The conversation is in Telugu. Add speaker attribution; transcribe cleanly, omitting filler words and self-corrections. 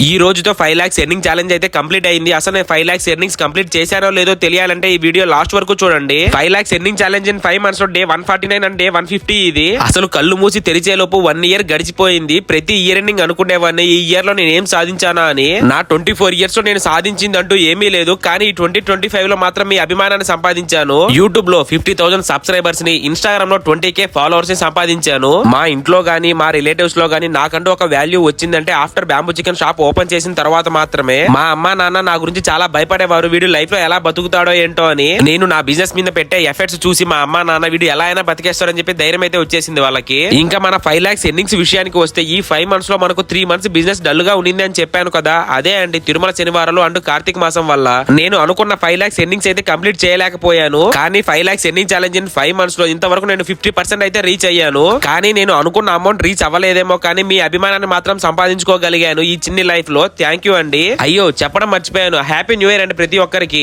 Speaker 1: ఈ రోజుతో 5 lakhs ఎర్నింగ్ ఛాలెంజ్ అయితే కంప్లీట్ అయింది. అసలు నేను 5 lakhs ఎర్నింగ్స్ కంప్లీట్ చేశానో లేదో తెలియాలంటే ఈ వీడియో లాస్ట్ వరకు చూడండి. 5 lakhs earning challenge in 5 months లో డే 149 అండ్ డే 150 ఇది. అసలు కళ్ళు మూసి తెరిచేలోపు 1 year గడిచిపోయింది. ప్రతి ఇయర్ ఎండింగ్ అనుకునేవాడిని ఈ ఇయర్ లో నేను ఏం సాధించానా అని. నా 24 years లో నేను సాధించింది అంటూ ఏమీ లేదు. కానీ ఈ 2025 లో మాత్రం మీ అభిమానాన్ని సంపాదించాను. యూట్యూబ్ లో 50,000 సబ్స్క్రైబర్స్ ని, ఇన్స్టాగ్రామ్ లో 20K ఫాలోవర్స్ ని సంపాదించాను. మా ఇంట్లో గానీ మా రిలేటివ్స్ లో గానీ నాకంటూ ఒక వాల్యూ వచ్చిందంటే after bamboo chicken shop open చేసిన తర్వాత మాత్రమే. మా అమ్మ నాన్న నా గురించి చాలా భయపడేవారు, వీడు లైఫ్ లో ఎలా బతుకుతాడో ఏంటో అని. నేను నా బిజినెస్ మీద పెట్టే ఎఫర్ట్స్ చూసి మా అమ్మ నాన్న వీడు ఎలా అయినా బతికేస్తాడని చెప్పి ధైర్యం అయితే వచ్చేసింది వాళ్ళకి. ఇంకా మన 5 lakhs ఎర్నింగ్స్ విషయానికి వస్తే ఈ 5 months లో మనకు 3 months బిజినెస్ డల్ గా ఉండింది అని చెప్పాను కదా. అదే అండి తిరుమల శనివారాలు అండ్ కార్తీక మాసం వల్ల నేను అనుకున్న 5 lakhs ఎర్నింగ్స్ అయితే కంప్లీట్ చేయలేకపోయాను. కానీ 5 lakhs earning challenge in 5 months లో ఇంతవరకు నేను 50% అయితే రీచ్ అయ్యాను. కానీ నేను అనుకున్న అమౌంట్ రీచ్ అవ్వలేదేమో, కానీ మీ అభిమానాన్ని మాత్రం సంపాదించుకోగలిగాను ఈ చిన్ని లైఫ్ లో. థ్యాంక్ యూ అండి. అయ్యో చెప్పడం మర్చిపోయాను, హ్యాపీ న్యూ ఇయర్ అండి ప్రతి ఒక్కరికి.